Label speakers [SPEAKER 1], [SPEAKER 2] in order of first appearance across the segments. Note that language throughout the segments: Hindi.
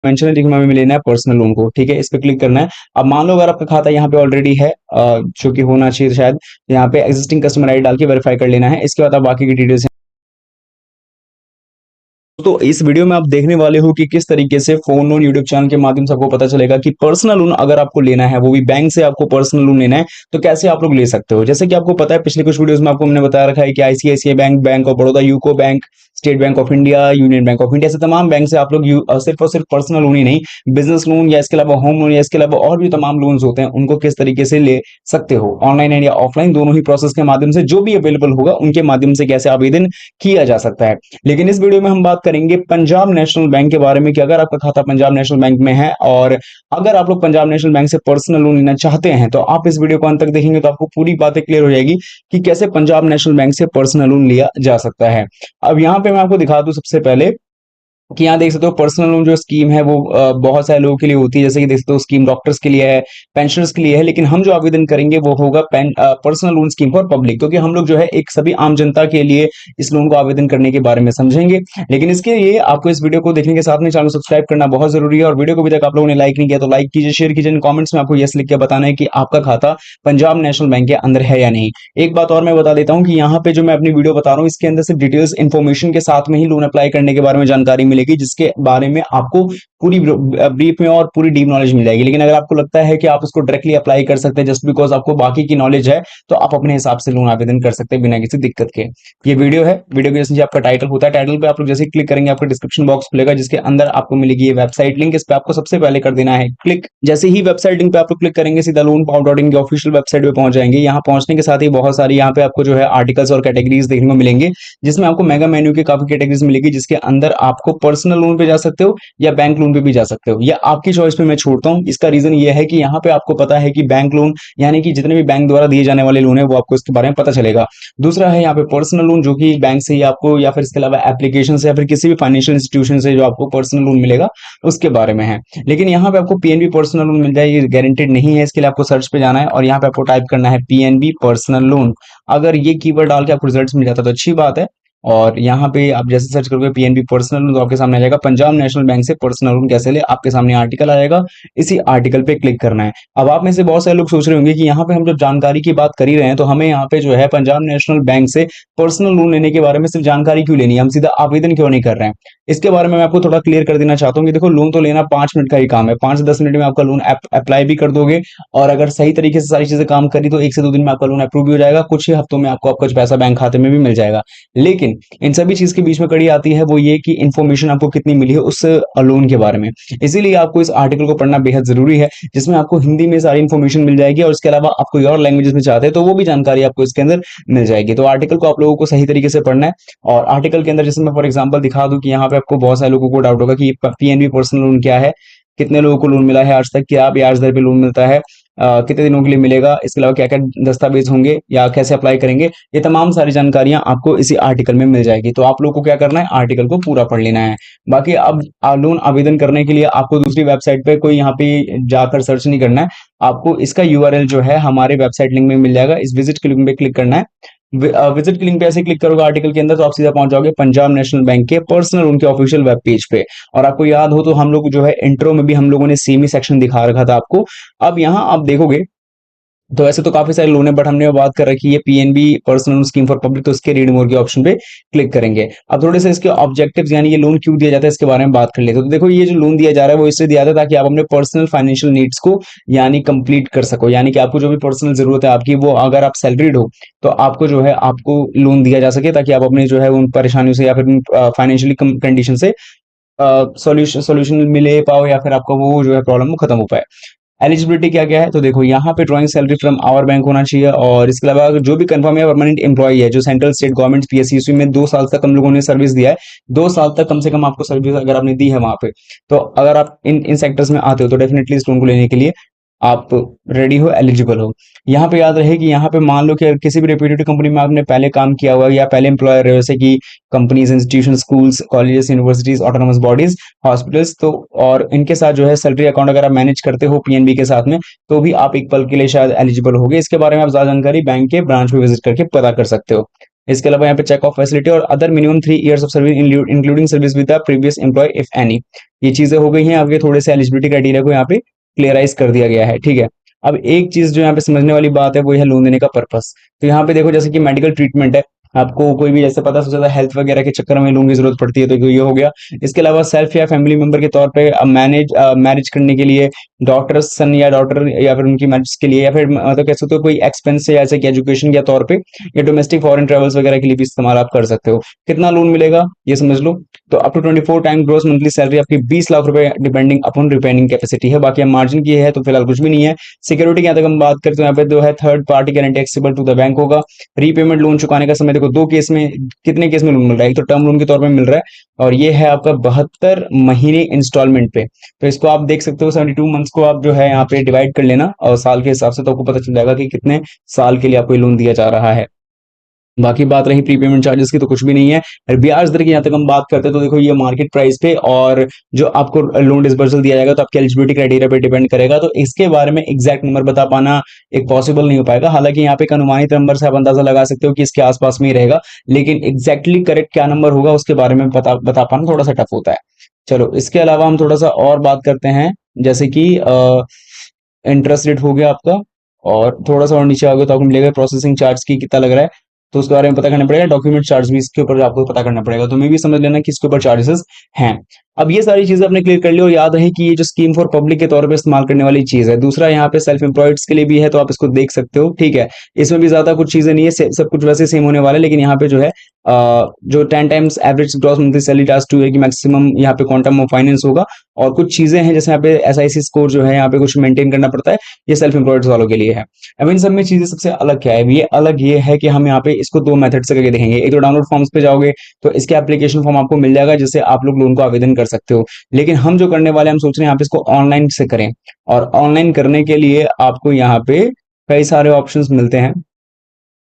[SPEAKER 1] मेंशन है, देखिए हमें लेना है पर्सनल लोन को, ठीक है, इस पे क्लिक करना है। अब मान लो अगर आपका खाता यहाँ पे ऑलरेडी है, जो कि होना चाहिए शायद, यहाँ पे एग्जिस्टिंग कस्टमर आईडी डाल के वेरीफाई कर लेना है। इसके बाद आप बाकी की डिटेल्स, तो इस वीडियो में आप देखने वाले हो कि किस तरीके से फोन लोन यूट्यूब चैनल के माध्यम से आपको पता चलेगा कि पर्सनल लोन अगर आपको लेना है, वो भी बैंक से आपको पर्सनल लोन लेना है, तो कैसे आप लोग ले सकते हो। जैसे कि आपको पता है, पिछले कुछ वीडियोस में आपको हमने बता रखा है कि ICICI bank, bank of Baroda, UCO bank, state bank of India, union bank of India, से तमाम बैंक से आप लोग सिर्फ और सिर्फ पर्सनल लोन ही नहीं, बिजनेस लोन या इसके अलावा होम लोन या इसके अलावा और भी तमाम लोन्स होते हैं, उनको किस तरीके से ले सकते हो, ऑनलाइन एंड या ऑफलाइन दोनों ही प्रोसेस के माध्यम से, जो भी अवेलेबल होगा उनके माध्यम से कैसे आवेदन किया जा सकता है। लेकिन इस वीडियो में हम बात करेंगे पंजाब नेशनल बैंक के बारे में कि अगर आपका खाता पंजाब नेशनल बैंक में है और अगर आप लोग पंजाब नेशनल बैंक से पर्सनल लोन लेना चाहते हैं, तो आप इस वीडियो को अंत तक देखेंगे तो आपको पूरी बातें क्लियर हो जाएगी कि कैसे पंजाब नेशनल बैंक से पर्सनल लोन लिया जा सकता है। अब यहाँ पे मैं आपको दिखा दूं सबसे पहले कि यहाँ देख सकते हो पर्सनल लोन जो स्कीम है वो बहुत सारे लोगों के लिए होती है। जैसे कि देख सकते हो स्कीम डॉक्टर्स के लिए है, पेंशनर्स के लिए है, लेकिन हम जो आवेदन करेंगे वो होगा personal loan scheme for public, क्योंकि हम लोग जो है एक सभी आम जनता के लिए इस लोन को आवेदन करने के बारे में समझेंगे। लेकिन इसके लिए आपको इस वीडियो को देखने के साथ में चैनल सब्सक्राइब करना बहुत जरूरी है, और वीडियो को अभी तक आप लोगों ने लाइक नहीं किया तो लाइक कीजिए, शेयर कीजिए, कॉमेंट्स में आपको यस लिख के बताना है कि आपका खाता पंजाब नेशनल बैंक के अंदर है या नहीं। एक बात और मैं बता देता हूँ कि यहाँ पे जो मैं अपनी वीडियो बता रहा हूँ, इसके अंदर सिर्फ डिटेल्स इन्फॉर्मेशन के साथ में ही लोन अप्लाई करने के बारे में जानकारी मिलेगी, जिसके बारे में आपको पूरी ब्रीफ में और पूरी डीप नॉलेज मिल जाएगी। लेकिन अगर आपको लगता है कि आप उसको डायरेक्टली अप्लाई कर सकते हैं जस्ट बिकॉज आपको बाकी की नॉलेज है, तो आप अपने हिसाब से लोन आवेदन कर सकते हैं बिना किसी दिक्कत के। ये वीडियो है, वीडियो के जैसे आपका टाइटल होता है, टाइटल पे आप लोग जैसे क्लिक करेंगे आपको डिस्क्रिप्शन बॉक्स खुलेगा, जिसके अंदर आपको मिलेगी ये वेबसाइट लिंक। इस पे आपको सबसे पहले कर देना है क्लिक। जैसे ही वेबसाइट लिंक पे आप लोग क्लिक करेंगे, सीधा लोन पाव डॉट इन की ऑफिशियल वेबसाइट पे पहुंच जाएंगे। यहाँ पहुंचने के साथ ही बहुत सारी यहाँ पे आपको जो है आर्टिकल्स और कैटेगरीज देखने को मिलेंगे, जिसमें आपको मेगा मेन्यू की काफी कैटेगरीज मिलेगी, जिसके अंदर आपको पर्सनल लोन पे जा सकते हो या बैंक लोन पे भी जा सकते हो, या आपकी चॉइस पे मैं छोड़ता हूं। इसका रीजन ये है कि यहाँ पे आपको पता है कि बैंक लोन यानी कि जितने भी बैंक द्वारा दिए जाने वाले लोन है वो आपको इसके बारे में पता चलेगा। दूसरा है यहाँ पे पर्सनल लोन, जो कि बैंक से ही आपको या फिर इसके अलावा एप्लीकेशन से या फिर किसी भी फाइनेंशियल इंस्टीट्यूशन से जो आपको पर्सनल लोन मिलेगा उसके बारे में है। लेकिन यहाँ पे आपको पीएनबी पर्सनल लोन मिल जाए, ये गारंटेड नहीं है। इसके लिए आपको सर्च पे जाना है और यहाँ पे आपको टाइप करना है पीएनबी पर्सनल लोन। अगर ये कीवर्ड डाल के आपको रिजल्ट मिल जाता है तो अच्छी बात है। और यहाँ पे आप जैसे सर्च करोगे पीएनबी पर्सनल लोन, तो आपके सामने आ जाएगा पंजाब नेशनल बैंक से पर्सनल लोन कैसे ले, आपके सामने आर्टिकल आएगा, इसी आर्टिकल पे क्लिक करना है। अब आप में से बहुत सारे लोग सोच रहे होंगे कि यहाँ पे हम जब जानकारी की बात कर ही रहे हैं, तो हमें यहाँ पे जो है पंजाब नेशनल बैंक से पर्सनल लोन लेने के बारे में सिर्फ जानकारी क्यों लेनी है, हम सीधा आवेदन क्यों नहीं कर रहे हैं। इसके बारे में मैं आपको थोड़ा क्लियर कर देना चाहता हूँ कि देखो, लोन तो लेना 5 मिनट का ही काम है, 5 से 10 मिनट में आपका लोन अप्लाई भी कर दोगे, और अगर सही तरीके से सारी चीजें काम करी तो 1 से 2 दिन में आपका लोन अप्रूव भी हो जाएगा, कुछ ही हफ्तों में आपको कुछ पैसा बैंक खाते में भी मिल जाएगा। लेकिन इन सभी चीज के बीच में कड़ी आती है वो ये कि इन्फॉर्मेशन आपको कितनी मिली है उस लोन के बारे में। इसीलिए आपको इस आर्टिकल को पढ़ना बेहद जरूरी है, जिसमें आपको हिंदी में सारी इन्फॉर्मेशन मिल जाएगी, और इसके अलावा आप कोई और लैंग्वेजेस में चाहते हैं तो वो भी जानकारी आपको इसके अंदर मिल जाएगी। तो आर्टिकल को आप लोगों को सही तरीके से पढ़ना है। और आर्टिकल के अंदर जैसे मैं फॉर एग्जांपल दिखा दूं कि यहाँ पे आपको बहुत सारे लोगों को डाउट होगा कि पीएनबी पर्सनल लोन क्या है, कितने लोगों को लोन मिला है आज तक, क्या ब्याज दर पे लोन मिलता है, कितने दिनों के लिए मिलेगा, इसके अलावा क्या क्या दस्तावेज होंगे या कैसे अप्लाई करेंगे, ये तमाम सारी जानकारियां आपको इसी आर्टिकल में मिल जाएगी। तो आप लोग को क्या करना है, आर्टिकल को पूरा पढ़ लेना है। बाकी अब लोन आवेदन करने के लिए आपको दूसरी वेबसाइट पे कोई यहाँ पे जाकर सर्च नहीं करना है, आपको इसका यूआरएल जो है हमारे वेबसाइट लिंक में मिल जाएगा, इस विजिट के लिंक पे क्लिक करना है। विजिट के लिंक पे ऐसे क्लिक करोगे आर्टिकल के अंदर तो आप सीधा पहुंच जाओगे पंजाब नेशनल बैंक के पर्सनल उनके ऑफिशियल वेब पेज पे। और आपको याद हो तो हम लोग जो है इंट्रो में भी हम लोगों ने सेम ही सेक्शन दिखा रखा था आपको। अब यहाँ आप देखोगे तो ऐसे तो काफी सारे लोन है, बट हमने बात कर रखी है PNB personal scheme for public, तो इसके रीड मोर के ऑप्शन पे क्लिक करेंगे। अब थोड़े से इसके ऑब्जेक्टिव्स यानी ये लोन क्यों दिया जाता है इसके बारे में बात कर लेते हैं। तो देखो, ये जो लोन दिया जा रहा है वो इससे दिया जाता है ताकि आप अपने पर्सनल फाइनेंशियल नीड्स को यानी कंप्लीट कर सको, यानी कि आपको जो भी पर्सनल जरूरत है आपकी, वो अगर आप सैलरीड हो तो आपको जो है आपको लोन दिया जा सके, ताकि आप अपने जो है उन परेशानियों से या फिर फाइनेंशियली कंडीशन से सॉल्यूशन सॉल्यूशन मिले पाओ, या फिर आपका वो जो है प्रॉब्लम वो खत्म हो पाए। एलिजिबिलिटी क्या क्या है, तो देखो यहाँ पे drawing salary from our bank होना चाहिए, और इसके अलावा जो भी कंफर्म है परमानेंट एम्प्लॉय है जो सेंट्रल स्टेट गवर्नमेंट पीएसयू में 2 साल तक हम लोगों ने सर्विस दिया है, 2 साल तक कम से कम आपको सर्विस अगर आपने दी है वहां पे, तो अगर आप इन इन सेक्टर्स में आते हो तो डेफिनेटली इस लोन को लेने के लिए आप रेडी हो, एलिजिबल हो। यहाँ पे याद रहे कि यहाँ पे मान लो कि किसी भी रेप्यूटेड कंपनी में आपने पहले काम किया हुआ या पहले एम्प्लॉयर है, जैसे कि companies, institution, schools, colleges, universities, autonomous bodies, hospitals, तो और इनके साथ जो है सैलरी अकाउंट अगर आप मैनेज करते हो पीएनबी के साथ में, तो भी आप एक पल के लिए शायद एलिजिबल होगे। इसके बारे में आप ज्यादा जानकारी बैंक के ब्रांच में विजिट करके पता कर सकते हो। इसके अलावा यहाँ पे चेक ऑफ फैसिलिटी और other minimum 3 years of service including service with the previous employ if any. ये चीजें हो गई हैं, आपके थोड़े से एलिजिबिलिटी क्राइटेरिया को यहाँ पे क्लियराइज कर दिया गया है, ठीक है। अब एक चीज जो यहाँ पे समझने वाली बात है वो है लोन देने का पर्पस। तो यहाँ पे देखो जैसे कि मेडिकल ट्रीटमेंट है, आपको कोई भी जैसे पता चला हेल्थ वगैरह के चक्कर में लोन की जरूरत पड़ती है तो ये हो गया। इसके अलावा सेल्फ या फैमिली मेंबर के तौर पे मैरिज करने के लिए, डॉक्टर सन या डॉटर या फिर उनकी मैरिज के लिए, या फिर मतलब कह सकते हो कोई एक्सपेंस है जैसे कि एजुकेशन के तौर पे या डोमेस्टिक फॉरेन ट्रेवल्स वगैरह के लिए भी इस्तेमाल आप कर सकते हो। कितना लोन मिलेगा ये समझ लो। तो up to 24 time gross monthly salary आपकी 20 लाख रुपए डिपेंडिंग अपॉन रिपेयरिंग कैपेसिटी है। बाकी हम मार्जिन की है तो फिलहाल कुछ भी नहीं है। सिक्योरिटी की यहाँ तक हम बात करते हैं, यहाँ पे जो है third party guarantee accessible to the bank होगा। रीपेमेंट लोन चुकाने का समय देखो दो केस में, कितने केस में लोन मिल रहा है, एक तो टर्म लोन के तौर पे मिल रहा है और ये है आपका 72 महीने इंस्टॉलमेंट पे। तो इसको आप देख सकते हो 72 मंथ्स को आप जो है यहाँ पे डिवाइड कर लेना और साल के हिसाब से तो आपको पता चल जाएगा कि कितने साल के लिए आपको लोन दिया जा रहा है। बाकी बात रही प्रीपेमेंट चार्जेस की तो कुछ भी नहीं है। और ब्याज दर की यहाँ तक हम बात करते हैं तो देखो ये मार्केट प्राइस पे और जो आपको लोन डिसबर्सल दिया जाएगा तो आपके एलिजिबिलिटी क्राइटेरिया पे डिपेंड करेगा। तो इसके बारे में एग्जैक्ट नंबर बता पाना एक पॉसिबल नहीं हो पाएगा। हालांकि यहाँ पे एक अनुमानित नंबर से आप अंदाजा लगा सकते हो कि इसके आसपास में ही रहेगा, लेकिन एग्जैक्टली करेक्ट क्या नंबर होगा उसके बारे में बता पाना थोड़ा सा टफ होता है। चलो इसके अलावा हम थोड़ा सा और बात करते हैं, जैसे कि इंटरेस्ट रेट हो गया आपका, और थोड़ा सा और नीचे आओगे तो आपको मिलेगा प्रोसेसिंग चार्ज की कितना लग रहा है, तो उसके बारे में पता करना पड़ेगा। डॉक्यूमेंट चार्ज भी इसके ऊपर आपको पता करना पड़ेगा, तो मैं भी समझ लेना कि इसके ऊपर चार्जेस हैं। अब ये सारी चीजें आपने क्लियर कर ली और याद रहे कि ये जो स्कीम फॉर पब्लिक के तौर पे इस्तेमाल करने वाली चीज है। दूसरा यहाँ पे सेल्फ एम्प्लॉयड्स के लिए भी है तो आप इसको देख सकते हो, ठीक है। इसमें भी ज्यादा कुछ चीजें नहीं है, सब कुछ वैसे सेम होने वाला है, लेकिन यहाँ पे जो है जो 10 times average gross monthly salary task 2 year की मैक्सिमम यहाँ पे क्वांटम ऑफ फाइनेंस होगा। और कुछ चीजें हैं जैसे यहाँ पे एसआईसी स्कोर जो है यहाँ पे कुछ मेंटेन करना पड़ता है, ये सेल्फ एम्प्लॉयड्स वालों के लिए है। अब इन सब में चीजें सबसे अलग क्या है, ये अलग ये है कि हम यहाँ पे इसको दो मेथड से करके देखेंगे। एक तो डाउनलोड फॉर्म्स पे जाओगे तो इसके एप्लीकेशन फॉर्म आपको मिल जाएगा जिससे आप लोग लोन को आवेदन कर सकते हो। लेकिन हम जो करने वाले हम सोच रहे हैं यहाँ पे इसको ऑनलाइन से करें, और ऑनलाइन करने के लिए आपको यहाँ पे कई सारे ऑप्शंस मिलते हैं,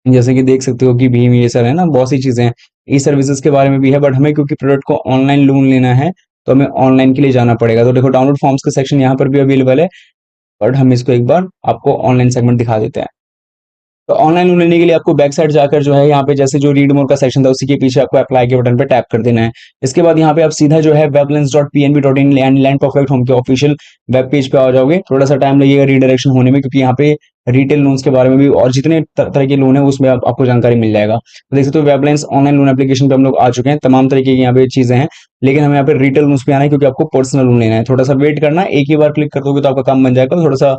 [SPEAKER 1] जैसे कि देख सकते हो कि भीम, ये सर है ना, बहुत सी चीजें हैं। ई सर्विसेज के बारे में भी है, बट हमें क्योंकि प्रोडक्ट को ऑनलाइन लोन लेना है तो हमें ऑनलाइन के लिए जाना पड़ेगा। तो देखो डाउनलोड फॉर्म्स का सेक्शन यहाँ पर भी अवेलेबल है, बट हम इसको एक बार आपको ऑनलाइन सेगमेंट दिखा देते हैं। तो ऑनलाइन लोन लेने के लिए आपको बैक साइड जाकर जो है यहाँ पे जैसे जो रीड मोर का सेक्शन था उसी के पीछे आपको अप्लाई के बटन पे टैप कर देना है। इसके बाद यहाँ पे आप सीधा जो है weblens.pnb.in लैंड परफेक्ट होम के ऑफिशियल वेब पेज पे आ जाओगे। थोड़ा सा टाइम लगेगा रीडायरेक्शन होने में, क्योंकि यहाँ पे रिटेल लोन्स के बारे में भी और जितने तरह के लोन है उसमें आपको जानकारी मिल जाएगा। तो देख सकते हो वेबलेंस ऑनलाइन लोन एप्लीकेशन पे हम लोग आ चुके हैं, तमाम तरीके की यहाँ पे चीजें हैं, लेकिन हमें यहाँ पे रिटेल लोन्स पे आना है क्योंकि आपको पर्सनल लोन लेना है। थोड़ा सा वेट करना, एक ही बार क्लिक कर दोगे तो आपका काम बन जाएगा। थोड़ा सा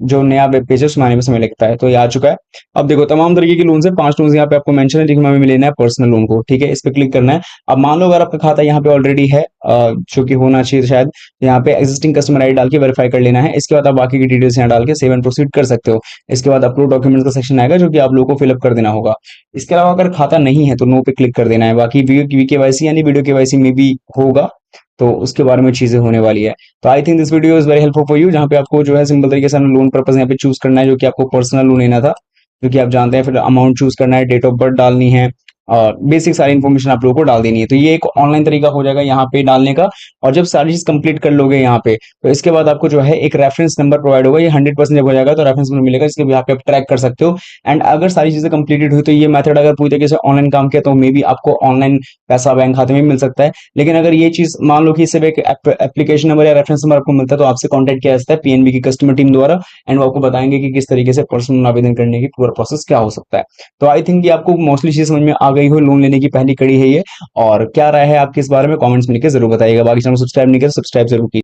[SPEAKER 1] जो नया वेब पेज है उसमें आने में समय लगता है, तो ये आ चुका है। अब देखो तमाम तरीके की लोन है, 5 लोन यहाँ पे आपको मेंशन है, लेकिन हमें लेना है पर्सनल लोन को, ठीक है। इस पे क्लिक करना है। अब मान लो अगर आपका खाता यहाँ पे ऑलरेडी है, जो कि होना चाहिए शायद, यहाँ पे एग्जिस्टिंग कस्टमर आईडी डाल के वेरीफाई कर लेना है। इसके बाद आप बाकी की डिटेल्स यहाँ डाल के सेव एंड प्रोसीड कर सकते हो। इसके बाद अपलोड डॉक्यूमेंट्स का सेक्शन आएगा जो कि आप लोगों को फिलअप कर देना होगा। इसके अलावा अगर खाता नहीं है तो नो पे क्लिक कर देना है। बाकी वीकेवाईसी यानी वीडियो केवाईसी में भी होगा, तो उसके बारे में चीजें होने वाली है। तो I think this video is very helpful for you, जहाँ पे आपको जो है सिंपल तरीके से लोन पर्पस यहाँ पे चूज करना है, जो कि आपको पर्सनल लोन लेना था, जो कि आप जानते हैं। फिर अमाउंट चूज करना है, डेट ऑफ बर्थ डालनी है और बेसिक सारी इन्फॉर्मेशन आप लोगों को डाल देनी है। तो ये एक ऑनलाइन तरीका हो जाएगा यहाँ पे डालने का। और जब सारी चीज कंप्लीट कर लोगे यहाँ पे, तो इसके बाद आपको जो है एक रेफरेंस नंबर प्रोवाइड होगा। ये 100% जब हो जाएगा तो रेफरेंस नंबर मिलेगा, इसके यहाँ पे आप ट्रैक कर सकते हो। एंड अगर सारी चीजें कंप्लीटेड हुई तो ये मेथड अगर पूरी तरीके से ऑनलाइन काम किया तो मे बी आपको ऑनलाइन पैसा बैंक खाते में मिल सकता है। लेकिन अगर ये चीज मान लो कि सिर्फ एक एप्लीकेशन नंबर या रेफरेंस नंबर आपको मिलता है तो आपसे कॉन्टेक्ट किया जाता है पीएनबी की कस्टमर टीम द्वारा, एंड वो आपको बताएंगे कि किस तरीके से पर्सनल आवेदन करने की पूरा प्रोसेस क्या हो सकता है। तो आई थिंक ये आपको मोस्टली चीज समझ में आ गई हो, लोन लेने की पहली कड़ी है ये। और क्या राय है आपकी इस बारे में कमेंट्स में लिखकर जरूर बताइएगा। बाकी चैनल सब्सक्राइब नहीं किया तो सब्सक्राइब जरूर कीजिए।